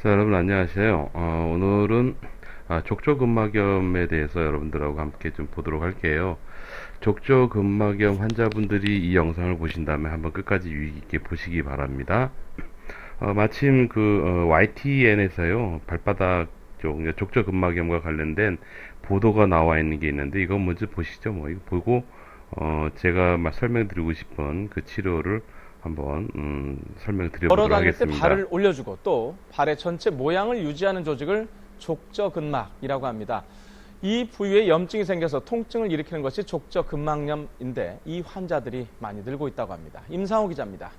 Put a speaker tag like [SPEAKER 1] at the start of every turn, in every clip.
[SPEAKER 1] 자, 여러분 안녕하세요. 오늘은 족저근막염에 대해서 여러분들하고 함께 좀 보도록 할게요. 족저근막염 환자분들이 이 영상을 보신 다음에 한번 끝까지 유의 깊게 보시기 바랍니다. 마침 YTN에서요, 발바닥 쪽 족저근막염과 관련된 보도가 나와 있는 게 있는데, 이거 먼저 보시죠. 뭐, 이거 보고, 제가 설명드리고 싶은 그 치료를 한번
[SPEAKER 2] 걸어
[SPEAKER 1] 설명드려보도록
[SPEAKER 2] 다닐 때
[SPEAKER 1] 하겠습니다.
[SPEAKER 2] 발을 올려주고 또 발의 전체 모양을 유지하는 조직을 족저근막이라고 합니다. 이 부위에 염증이 생겨서 통증을 일으키는 것이 족저근막염인데 이 환자들이 많이 늘고 있다고 합니다. 임상호 기자입니다.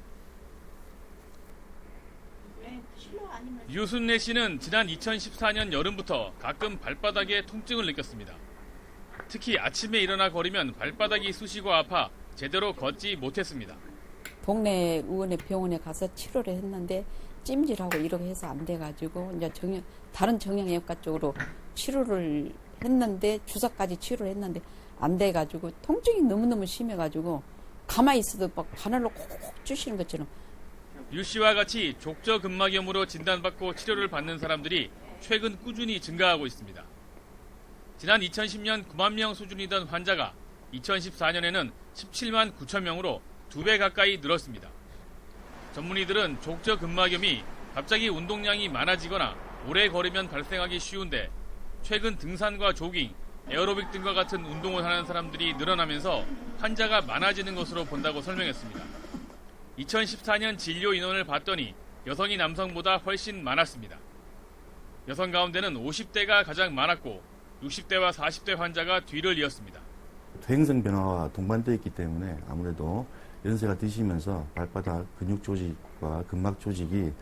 [SPEAKER 3] 유순례 씨는 지난 2014년 여름부터 가끔 발바닥에 통증을 느꼈습니다. 특히 아침에 일어나 걸으면 발바닥이 쑤시고 아파 제대로 걷지 못했습니다.
[SPEAKER 4] 동네 의원의 병원에 가서 치료를 했는데 찜질하고 이렇게 해서 안 돼가지고 이제 다른 정형외과 쪽으로 치료를 했는데 주사까지 치료를 했는데 안 돼가지고 통증이 너무너무 심해가지고 가만히 있어도 막 바늘로 콕콕 쑤시는 것처럼.
[SPEAKER 3] 유 씨와 같이 족저근막염으로 진단받고 치료를 받는 사람들이 최근 꾸준히 증가하고 있습니다. 지난 2010년 9만 명 수준이던 환자가 2014년에는 17만 9천 명으로 2배 가까이 늘었습니다. 전문의들은 족저근막염이 갑자기 운동량이 많아지거나 오래 걸으면 발생하기 쉬운데 최근 등산과 조깅, 에어로빅 등과 같은 운동을 하는 사람들이 늘어나면서 환자가 많아지는 것으로 본다고 설명했습니다. 2014년 진료 인원을 봤더니 여성이 남성보다 훨씬 많았습니다. 여성 가운데는 50대가 가장 많았고 60대와 40대 환자가 뒤를 이었습니다.
[SPEAKER 5] 퇴행성 변화와 동반되어 있기 때문에 아무래도 연세가 드시면서 발바닥 근육 조직과 근막 조직이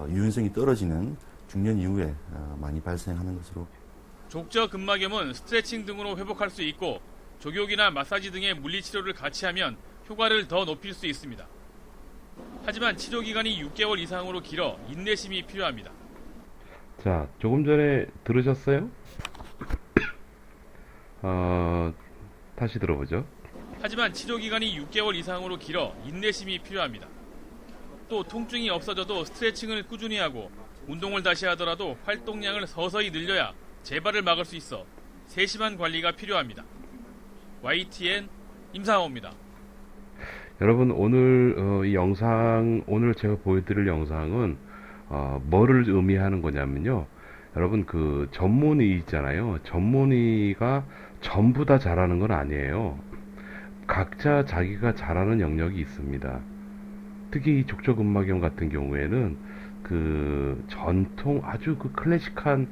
[SPEAKER 5] 유연성이 떨어지는 중년 이후에 많이 발생하는 것으로.
[SPEAKER 3] 족저근막염은 스트레칭 등으로 회복할 수 있고 족욕이나 마사지 등의 물리치료를 같이 하면 효과를 더 높일 수 있습니다. 하지만 치료 기간이 6개월 이상으로 길어 인내심이 필요합니다.
[SPEAKER 1] 자, 조금 전에 들으셨어요? 다시 들어보죠.
[SPEAKER 3] 하지만 치료 기간이 6개월 이상으로 길어 인내심이 필요합니다. 또 통증이 없어져도 스트레칭을 꾸준히 하고 운동을 다시 하더라도 활동량을 서서히 늘려야 재발을 막을 수 있어 세심한 관리가 필요합니다. YTN 임상호입니다.
[SPEAKER 1] 여러분 오늘 오늘 제가 보여드릴 영상은 뭐를 의미하는 거냐면요. 여러분 그 전문의 있잖아요. 전문의가 전부 다 잘하는 건 아니에요. 각자 자기가 잘하는 영역이 있습니다. 특히 이 족저근막염 같은 경우에는 그 전통 아주 그 클래식한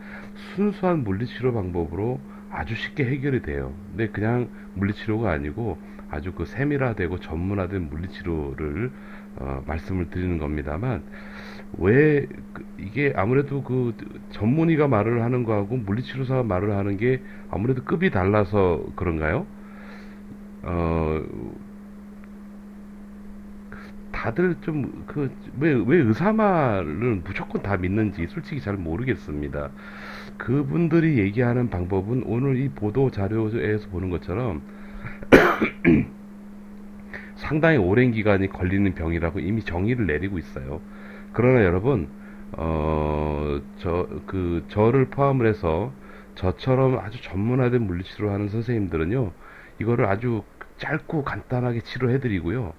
[SPEAKER 1] 순수한 물리치료 방법으로 아주 쉽게 해결이 돼요. 근데 그냥 물리치료가 아니고 아주 그 세밀화되고 전문화된 물리치료를 말씀을 드리는 겁니다만 왜 이게 아무래도 그 전문의가 말을 하는 거하고 물리치료사가 말을 하는 게 아무래도 급이 달라서 그런가요? 다들 좀 왜 의사 말을 무조건 다 믿는지 솔직히 잘 모르겠습니다. 그분들이 얘기하는 방법은 오늘 이 보도 자료에서 보는 것처럼 상당히 오랜 기간이 걸리는 병이라고 이미 정의를 내리고 있어요. 그러나 여러분, 저를 포함을 해서 저처럼 아주 전문화된 물리치료를 하는 선생님들은요, 이거를 아주 짧고 간단하게 치료해드리고요.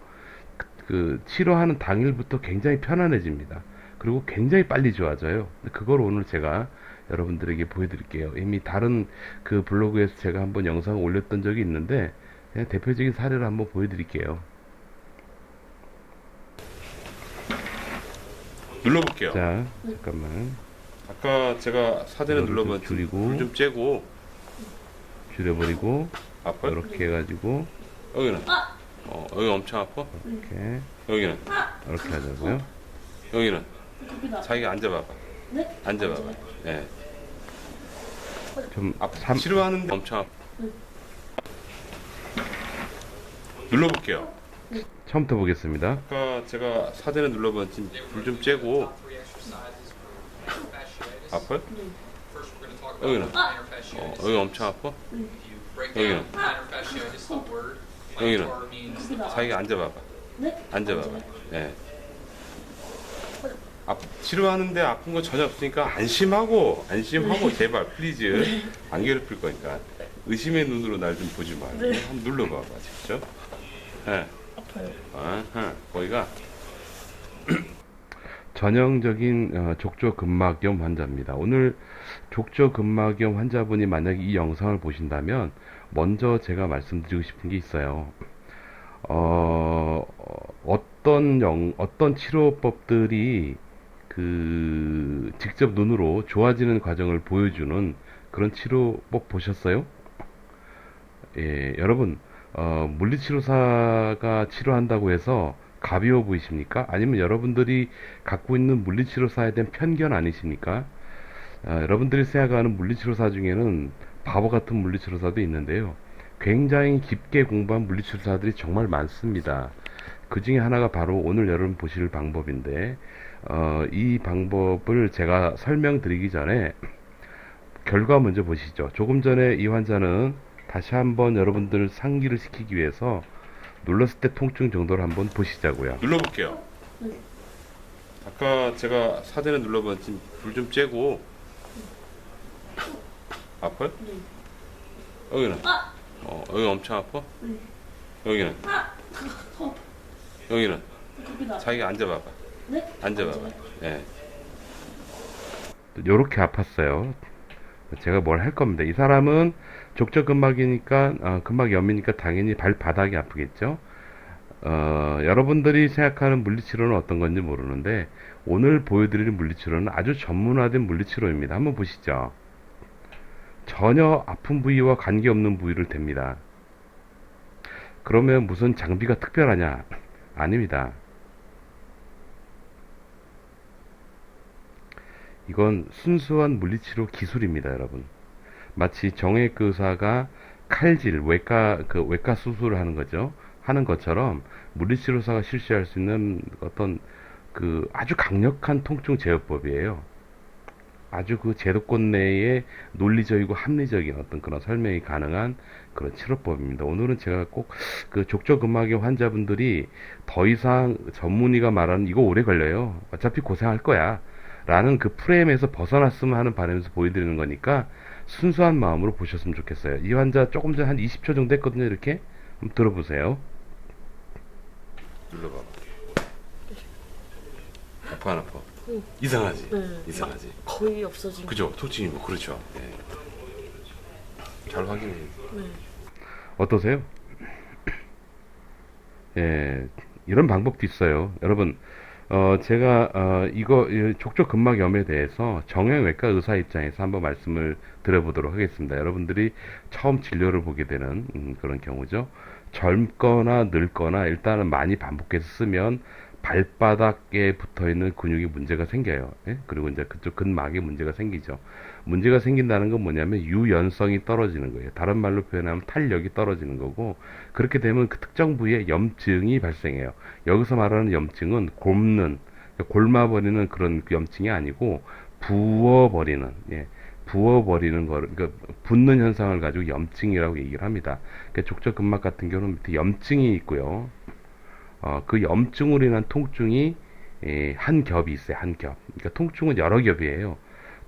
[SPEAKER 1] 그 치료하는 당일부터 굉장히 편안해집니다. 그리고 굉장히 빨리 좋아져요. 그걸 오늘 제가 여러분들에게 보여드릴게요. 이미 다른 그 블로그에서 제가 한번 영상을 올렸던 적이 있는데 그냥 대표적인 사례를 한번 보여드릴게요.
[SPEAKER 6] 눌러볼게요.
[SPEAKER 1] 자, 잠깐만.
[SPEAKER 6] 아까 제가 사진을
[SPEAKER 1] 이거를
[SPEAKER 6] 눌러면
[SPEAKER 1] 좀 줄이고.
[SPEAKER 6] 불 좀 쬐고
[SPEAKER 1] 줄여버리고
[SPEAKER 6] 아파요?
[SPEAKER 1] 이렇게 해가지고
[SPEAKER 6] 여기는 여기 엄청 아파?
[SPEAKER 1] 이렇게
[SPEAKER 6] 여기는
[SPEAKER 1] 이렇게 하자고요.
[SPEAKER 6] 여기는 자기가 앉아봐봐. 앉아봐봐. 예.
[SPEAKER 1] 좀
[SPEAKER 6] 치료하는데 엄청 아파. 눌러볼게요.
[SPEAKER 1] 처음부터 보겠습니다.
[SPEAKER 6] 아까 제가 사진을 눌러면 불 좀 쬐고 아파요? 여기는 여기 엄청 아파? 여기는 자기가 앉아봐봐. 앉아봐봐. 예. 치료하는데 아픈 거 전혀 없으니까 안심하고 제발 플리즈 안 괴롭힐 거니까 의심의 눈으로 날 좀 보지 말고 한번 눌러봐봐 직접. 네.
[SPEAKER 7] 아파요.
[SPEAKER 6] 거기가
[SPEAKER 1] 전형적인 족저근막염 환자입니다. 오늘 족저근막염 환자분이 만약에 이 영상을 보신다면 먼저 제가 말씀드리고 싶은 게 있어요. 어떤 치료법들이 직접 눈으로 좋아지는 과정을 보여주는 그런 치료법 보셨어요? 예, 여러분, 물리치료사가 치료한다고 해서 가벼워 보이십니까? 아니면 여러분들이 갖고 있는 물리치료사에 대한 편견 아니십니까? 여러분들이 생각하는 물리치료사 중에는 바보 같은 물리치료사도 있는데요. 굉장히 깊게 공부한 물리치료사들이 정말 많습니다. 그 중에 하나가 바로 오늘 여러분 보실 방법인데, 이 방법을 제가 설명드리기 전에 결과 먼저 보시죠. 조금 전에 이 환자는 다시 한번 여러분들 상기를 시키기 위해서 눌렀을 때 통증 정도를 한번 보시자고요.
[SPEAKER 6] 눌러볼게요. 아까 제가 사전에 눌러봤지 불 좀 쬐고 아파요? 여기는? 여기 엄청 아파? 여기는? 여기는? 자기가 앉아봐봐. 앉아봐봐. 예.
[SPEAKER 1] 요렇게 아팠어요. 제가 뭘 할 겁니다. 이 사람은 족저근막이니까 근막염이니까 당연히 발바닥이 아프겠죠. 여러분들이 생각하는 물리치료는 어떤 건지 모르는데 오늘 보여드리는 물리치료는 아주 전문화된 물리치료입니다. 한번 보시죠. 전혀 아픈 부위와 관계없는 부위를 댑니다. 그러면 무슨 장비가 특별하냐? 아닙니다. 이건 순수한 물리치료 기술입니다, 여러분. 마치 정형외과 의사가 칼질, 외과 수술을 하는 거죠. 하는 것처럼 물리치료사가 실시할 수 있는 어떤 아주 강력한 통증 제어법이에요. 아주 제도권 내에 논리적이고 합리적인 어떤 그런 설명이 가능한 그런 치료법입니다. 오늘은 제가 꼭 족저근막염 환자분들이 더 이상 전문의가 말하는 이거 오래 걸려요. 어차피 고생할 거야. 라는 그 프레임에서 벗어났으면 하는 바람에서 보여드리는 거니까 순수한 마음으로 보셨으면 좋겠어요. 이 환자 조금 전에 한 20초 정도 했거든요. 이렇게 한번 들어보세요.
[SPEAKER 6] 눌러봐. 아파 안 아파? 이상하지?
[SPEAKER 7] 네.
[SPEAKER 6] 이상하지?
[SPEAKER 7] 거의 없어진.
[SPEAKER 6] 그죠? 통증이 뭐 그렇죠. 예. 잘 확인해.
[SPEAKER 7] 네.
[SPEAKER 1] 어떠세요? 예, 이런 방법도 있어요. 여러분, 제가 이 족저근막염에 대해서 정형외과 의사 입장에서 한번 말씀을 드려보도록 하겠습니다. 여러분들이 처음 진료를 보게 되는 그런 경우죠. 젊거나 늙거나 일단은 많이 반복해서 쓰면 발바닥에 붙어있는 근육이 문제가 생겨요. 예? 그리고 이제 그쪽 근막에 문제가 생기죠. 문제가 생긴다는 건 뭐냐면 유연성이 떨어지는 거예요. 다른 말로 표현하면 탄력이 떨어지는 거고, 그렇게 되면 그 특정 부위에 염증이 발생해요. 여기서 말하는 염증은 골마버리는 그런 염증이 아니고 부어버리는, 부어버리는 그러니까 붓는 현상을 가지고 염증이라고 얘기를 합니다. 그러니까 족저근막 같은 경우는 밑에 염증이 있고요. 그 염증으로 인한 통증이 한 겹이 있어요. 한 겹. 그러니까 통증은 여러 겹이에요.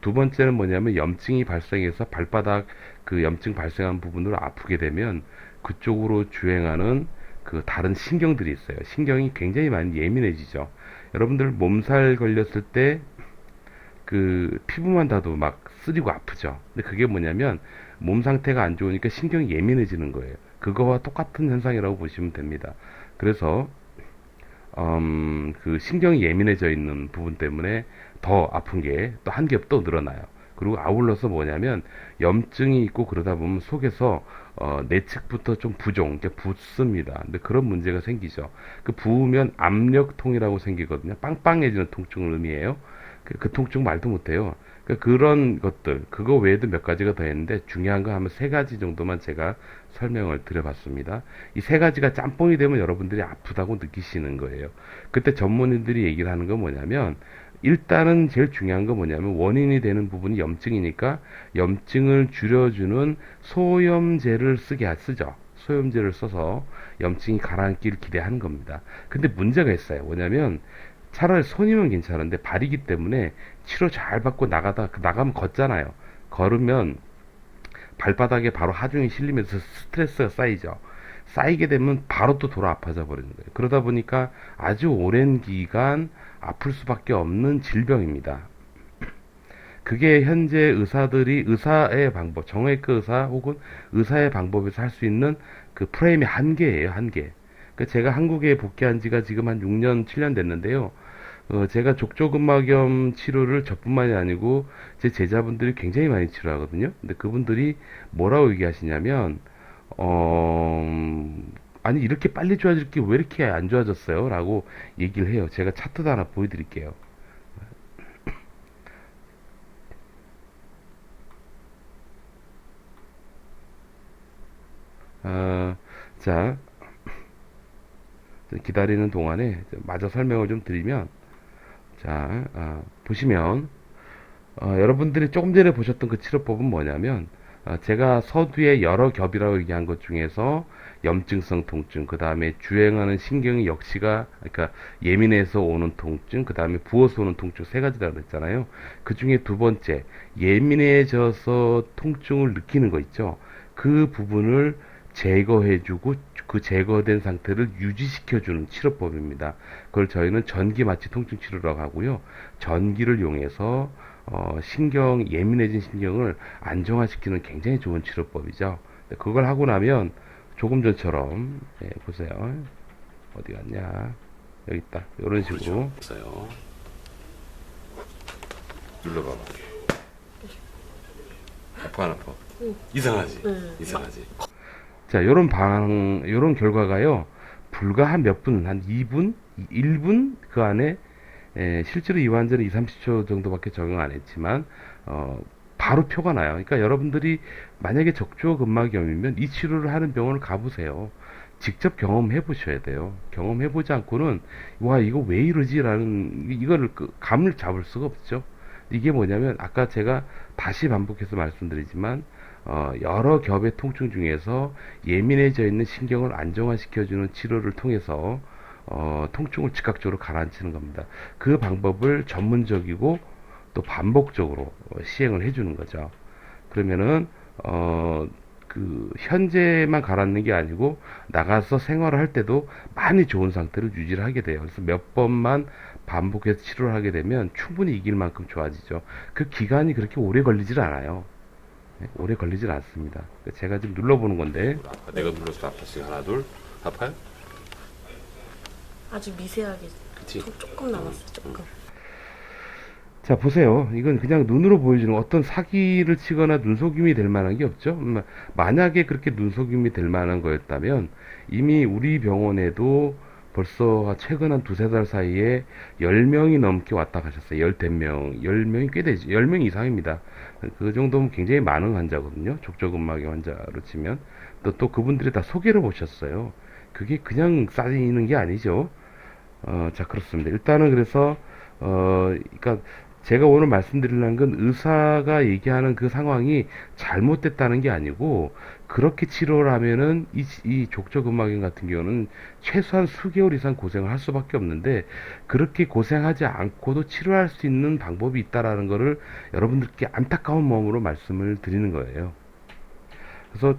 [SPEAKER 1] 두 번째는 뭐냐면 염증이 발생해서 발바닥 그 염증 발생한 부분으로 아프게 되면 그쪽으로 주행하는 그 다른 신경들이 있어요. 신경이 굉장히 많이 예민해지죠. 여러분들 몸살 걸렸을 때 그 피부만 닿아도 막 쓰리고 아프죠. 근데 그게 뭐냐면 몸 상태가 안 좋으니까 신경이 예민해지는 거예요. 그거와 똑같은 현상이라고 보시면 됩니다. 그래서 그 신경이 예민해져 있는 부분 때문에 더 아픈 게 또 한 겹 또 늘어나요. 그리고 아울러서 뭐냐면 염증이 있고 그러다 보면 속에서 내측부터 좀 그러니까 붓습니다. 근데 그런 문제가 생기죠. 그 부으면 압력통이라고 생기거든요. 빵빵해지는 통증을 의미해요. 그 통증 말도 못해요. 그런 것들, 그거 외에도 몇 가지가 더 있는데 중요한 거 하면 세 가지 정도만 제가 설명을 드려봤습니다. 이 세 가지가 짬뽕이 되면 여러분들이 아프다고 느끼시는 거예요. 그때 전문의들이 얘기를 하는 건 뭐냐면 일단은 제일 중요한 건 뭐냐면 원인이 되는 부분이 염증이니까 염증을 줄여주는 소염제를 쓰죠. 소염제를 써서 염증이 가라앉기를 기대하는 겁니다. 근데 문제가 있어요. 뭐냐면 차라리 손이면 괜찮은데 발이기 때문에 치료 잘 받고 나가면 걷잖아요. 걸으면 발바닥에 바로 하중이 실리면서 스트레스가 쌓이죠. 쌓이게 되면 바로 또 돌아 아파져 버리는 거예요. 그러다 보니까 아주 오랜 기간 아플 수밖에 없는 질병입니다. 그게 현재 의사의 방법, 정형외과 의사 혹은 의사의 방법에서 할 수 있는 그 프레임의 한계예요, 한계. 제가 한국에 복귀한 지가 지금 한 6년, 7년 됐는데요. 제가 족저근막염 치료를 저뿐만이 아니고 제 제자분들이 굉장히 많이 치료하거든요. 근데 그분들이 뭐라고 얘기하시냐면, 아니, 이렇게 빨리 좋아질 게 왜 이렇게 안 좋아졌어요? 라고 얘기를 해요. 제가 차트도 하나 보여드릴게요. 자, 기다리는 동안에 마저 설명을 좀 드리면, 자, 보시면, 여러분들이 조금 전에 보셨던 그 치료법은 뭐냐면, 제가 서두에 여러 겹이라고 얘기한 것 중에서 염증성 통증, 그 다음에 주행하는 신경이 역시가, 그러니까 예민해서 오는 통증, 그 다음에 부어서 오는 통증 세 가지라고 그랬잖아요. 그 중에 두 번째, 예민해져서 통증을 느끼는 거 있죠. 그 부분을 제거해주고 그 제거된 상태를 유지시켜주는 치료법입니다. 그걸 저희는 전기 마취 통증 치료라고 하고요. 전기를 이용해서 예민해진 신경을 안정화시키는 굉장히 좋은 치료법이죠. 그걸 하고 나면 조금 전처럼 보세요. 어디 갔냐? 여기 있다. 이런 식으로
[SPEAKER 6] 있어요. 눌러봐봐. 아파 안 아파? 이상하지? 이상하지?
[SPEAKER 1] 자, 요런 결과가요, 불과 한 몇 분, 한 2분, 1분 그 안에, 실제로 이 환자는 2, 30초 정도밖에 적용 안 했지만, 바로 표가 나요. 그러니까 여러분들이 만약에 족저근막염이면 이 치료를 하는 병원을 가보세요. 직접 경험해 보셔야 돼요. 경험해 보지 않고는, 와, 이거 왜 이러지라는, 이거를 감을 잡을 수가 없죠. 이게 뭐냐면, 아까 제가 다시 반복해서 말씀드리지만, 여러 겹의 통증 중에서 예민해져 있는 신경을 안정화시켜주는 치료를 통해서 통증을 즉각적으로 가라앉히는 겁니다. 그 방법을 전문적이고 또 반복적으로 시행을 해주는 거죠. 그러면은 그 현재만 가라앉는 게 아니고 나가서 생활을 할 때도 많이 좋은 상태를 유지를 하게 돼요. 그래서 몇 번만 반복해서 치료를 하게 되면 충분히 이길 만큼 좋아지죠. 그 기간이 그렇게 오래 걸리질 않아요. 오래 걸리질 않습니다. 제가 지금 눌러보는 건데.
[SPEAKER 6] 아파. 내가 눌러서 아팠어요. 하나, 둘. 아파요?
[SPEAKER 7] 아주 미세하게
[SPEAKER 6] 그치?
[SPEAKER 7] 조금 남았어, 조금.
[SPEAKER 1] 자, 보세요. 이건 그냥 눈으로 보여주는 어떤 사기를 치거나 눈속임이 될 만한 게 없죠. 만약에 그렇게 눈속임이 될 만한 거였다면 이미 우리 병원에도 벌써 최근 한 두세 달 사이에 10명이 넘게 왔다 가셨어요. 10명, 10명이 꽤 되죠. 10명 이상입니다. 그 정도면 굉장히 많은 환자거든요. 족저근막염 환자로 치면. 또 그분들이 다 소개를 보셨어요. 그게 그냥 쌓이는 게 아니죠. 자, 그렇습니다. 일단은 그래서, 그러니까 제가 오늘 말씀드리려는 건 의사가 얘기하는 그 상황이 잘못됐다는 게 아니고, 그렇게 치료를 하면은 이 족저근막염 같은 경우는 최소한 수개월 이상 고생을 할 수밖에 없는데, 그렇게 고생하지 않고도 치료할 수 있는 방법이 있다라는 거를 여러분들께 안타까운 마음으로 말씀을 드리는 거예요. 그래서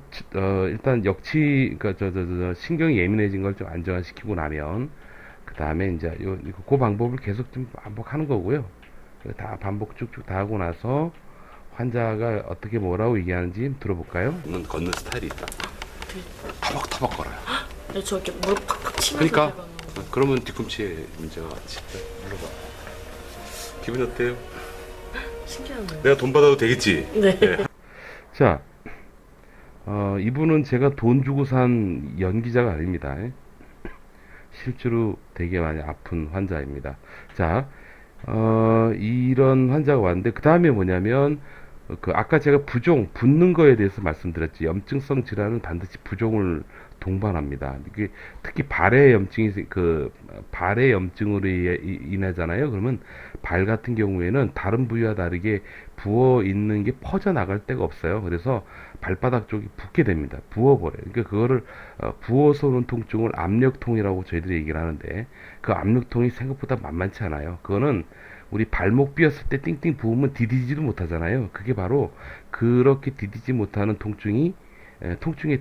[SPEAKER 1] 일단 그러니까 신경이 예민해진 걸 좀 안정화시키고 나면 그 다음에 이제 그 방법을 계속 좀 반복하는 거고요. 다 반복 쭉쭉 다 하고 나서 환자가 어떻게 뭐라고 얘기하는지 들어볼까요?
[SPEAKER 6] 는 걷는 스타일이 있다. 터벅터벅 걸어요.
[SPEAKER 7] 근데 저 이렇게 무릎 팍팍 치면서
[SPEAKER 6] 그러니까
[SPEAKER 7] 해가지고.
[SPEAKER 6] 그러면 뒤꿈치에 문제가 있지. 눌러봐. 기분 어때요?
[SPEAKER 7] 신기하네요.
[SPEAKER 6] 내가 돈 받아도 되겠지?
[SPEAKER 7] 네.
[SPEAKER 1] 자, 이분은 제가 돈 주고 산 연기자가 아닙니다. 실제로 되게 많이 아픈 환자입니다. 자, 이런 환자가 왔는데, 그 다음에 뭐냐면, 그 아까 제가 부종, 붓는 거에 대해서 말씀드렸지. 염증성 질환은 반드시 부종을 동반합니다. 이게 특히 발의 염증이 발의 염증으로 인하잖아요. 그러면 발 같은 경우에는 다른 부위와 다르게 부어 있는 게 퍼져 나갈 데가 없어요. 그래서 발바닥 쪽이 붓게 됩니다. 부어버려요. 그러니까 그거를 부어서 오는 통증을 압력통이라고 저희들이 얘기를 하는데 그 압력통이 생각보다 만만치 않아요. 그거는 우리 발목 삐었을 때 띵띵 부으면 디디지도 못하잖아요. 그게 바로 그렇게 디디지 못하는 통증의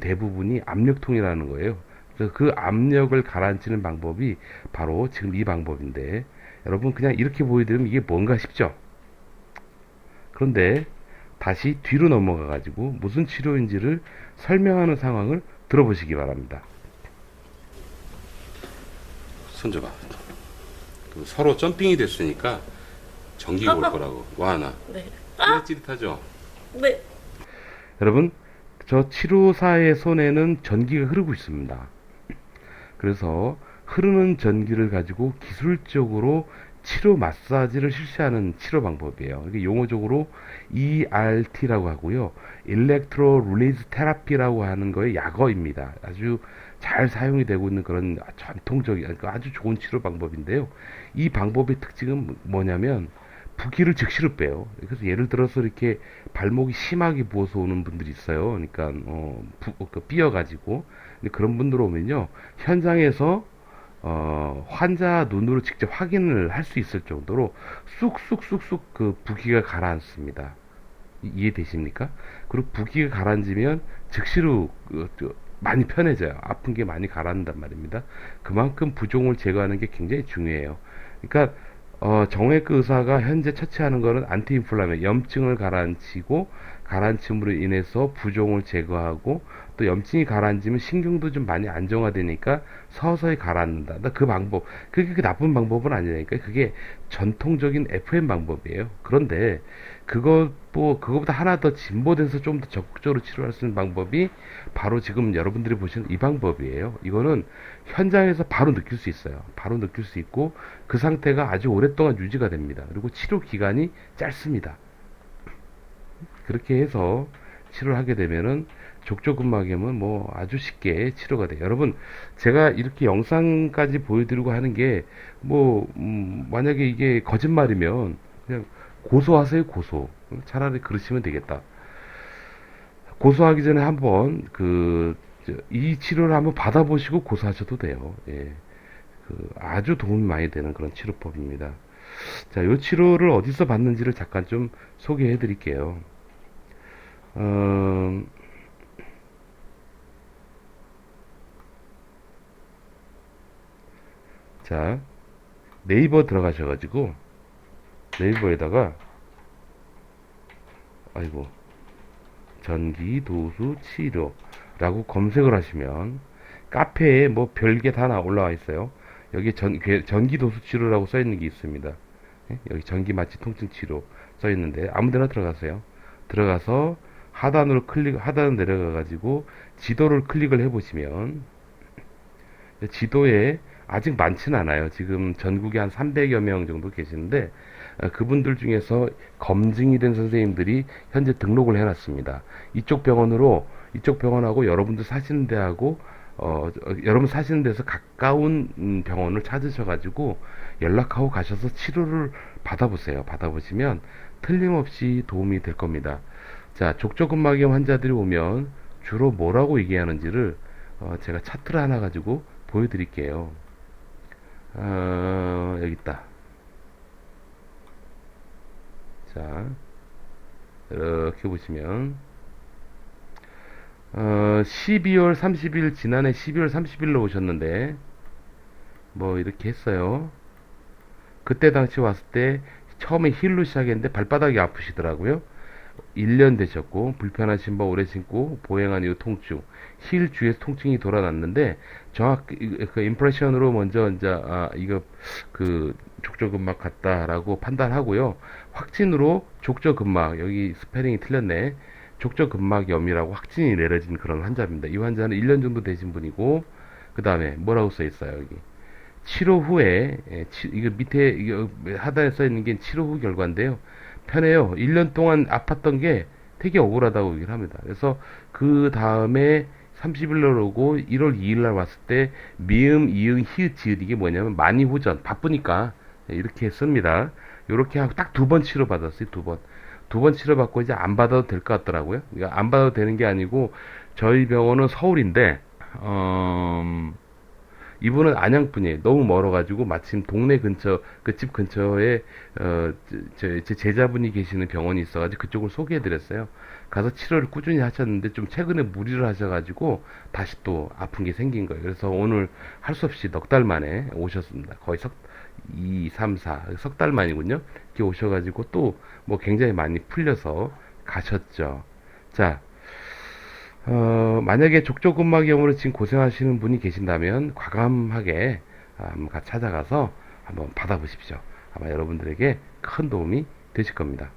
[SPEAKER 1] 대부분이 압력통이라는 거예요. 그래서 그 압력을 가라앉히는 방법이 바로 지금 이 방법인데 여러분 그냥 이렇게 보여드리면 이게 뭔가 싶죠? 그런데 다시 뒤로 넘어가 가지고 무슨 치료인지를 설명하는 상황을 들어보시기 바랍니다.
[SPEAKER 6] 손줘봐. 서로 점핑이 됐으니까 전기가 올 거라고. 와나.
[SPEAKER 7] 네.
[SPEAKER 6] 찌릿하죠?
[SPEAKER 7] 네.
[SPEAKER 1] 여러분 저 치료사의 손에는 전기가 흐르고 있습니다. 그래서 흐르는 전기를 가지고 기술적으로 치료 마사지를 실시하는 치료 방법이에요. 이게 용어적으로 ERT라고 하고요. Electro Release Therapy라고 하는 거의 약어입니다. 아주 잘 사용이 되고 있는 그런 전통적인 아주 좋은 치료 방법인데요. 이 방법의 특징은 뭐냐면 부기를 즉시로 빼요. 그래서 예를 들어서 이렇게 발목이 심하게 부어서 오는 분들이 있어요. 그러니까 삐어가지고 그런 분들 오면요 현장에서 환자 눈으로 직접 확인을 할 수 있을 정도로 쑥쑥쑥쑥 그 부기가 가라앉습니다. 이해되십니까? 그리고 부기가 가라앉으면 즉시로 많이 편해져요. 아픈 게 많이 가라앉는단 말입니다. 그만큼 부종을 제거하는 게 굉장히 중요해요. 그러니까 정형외과 의사가 현재 처치하는 거는 안티인플라메, 염증을 가라앉히고 가라앉힘으로 인해서 부종을 제거하고 또 염증이 가라앉으면 신경도 좀 많이 안정화되니까 서서히 가라앉는다. 그 방법, 그게 나쁜 방법은 아니니까 그게 전통적인 FM 방법이에요. 그런데 그거보다 하나 더 진보돼서 좀 더 적극적으로 치료할 수 있는 방법이 바로 지금 여러분들이 보시는 이 방법이에요. 이거는 현장에서 바로 느낄 수 있어요. 바로 느낄 수 있고 그 상태가 아주 오랫동안 유지가 됩니다. 그리고 치료 기간이 짧습니다. 그렇게 해서 치료를 하게 되면은 족저근막염은 뭐 아주 쉽게 치료가 돼요. 여러분 제가 이렇게 영상까지 보여드리고 하는 게 만약에 이게 거짓말이면 그냥 고소하세요. 고소. 차라리 그러시면 되겠다. 고소하기 전에 한번 이 치료를 한번 받아보시고 고소하셔도 돼요. 예. 아주 도움이 많이 되는 그런 치료법입니다. 자, 이 치료를 어디서 받는지를 잠깐 좀 소개해 드릴게요. 자, 네이버 들어가셔가지고 네이버에다가 전기도수 치료라고 검색을 하시면 카페에 뭐 별게 다 올라와 있어요. 여기 전기도수 치료라고 써 있는 게 있습니다. 여기 전기마취 통증 치료 써 있는데 아무데나 들어가세요. 들어가서 하단으로 내려가 가지고 지도를 클릭을 해 보시면 지도에 아직 많지는 않아요. 지금 전국에 한 300여 명 정도 계시는데 그분들 중에서 검증이 된 선생님들이 현재 등록을 해놨습니다. 이쪽 병원하고 여러분들 사시는 데하고 여러분 사시는 데서 가까운 병원을 찾으셔가지고 연락하고 가셔서 치료를 받아보세요. 받아보시면 틀림없이 도움이 될 겁니다. 자, 족저근막염 환자들이 오면 주로 뭐라고 얘기하는지를 제가 차트를 하나 가지고 보여드릴게요. 여기 있다. 자, 이렇게 보시면 12월 30일 지난해 12월 30일로 오셨는데 뭐 이렇게 했어요. 그때 당시 왔을 때 처음에 힐로 시작했는데 발바닥이 아프시더라고요. 1년 되셨고 불편한 신발 오래 신고 보행한 이후 통증, 힐 주위에서 통증이 돌아났는데 정확히 그 임프레션으로 먼저 이제 이거 족저근막 같다라고 판단하고요. 확진으로 족저근막, 여기 스페링이 틀렸네. 족저근막염이라고 확진이 내려진 그런 환자입니다. 이 환자는 1년 정도 되신 분이고 그 다음에 뭐라고 써 있어요? 여기 치료 후에 이거 밑에 이거 하단에 써 있는 게 치료 후 결과인데요. 편해요. 1년 동안 아팠던 게 되게 억울하다고 얘기를 합니다. 그래서 그 다음에 30일날 오고 1월 2일날 왔을 때 미음, 이응, 히읗, 지읒 이게 뭐냐면 많이 후전 바쁘니까 이렇게 씁니다. 이렇게 하고 딱 2번 치료받았어요. 2번. 2번 치료받고 이제 안 받아도 될 것 같더라고요. 그러니까 안 받아도 되는 게 아니고 저희 병원은 서울인데 이분은 안양분이에요. 너무 멀어가지고 마침 동네 근처 그 집 근처에 제 제자분이 계시는 병원이 있어가지고 그쪽을 소개해드렸어요. 가서 치료를 꾸준히 하셨는데 좀 최근에 무리를 하셔가지고 다시 또 아픈 게 생긴 거예요. 그래서 오늘 할 수 없이 넉 달 만에 오셨습니다. 거의 2, 3, 4, 석 달 만이군요. 이렇게 오셔가지고 또 뭐 굉장히 많이 풀려서 가셨죠. 자, 만약에 족저근막염으로 지금 고생하시는 분이 계신다면 과감하게 한번 찾아가서 한번 받아보십시오. 아마 여러분들에게 큰 도움이 되실 겁니다.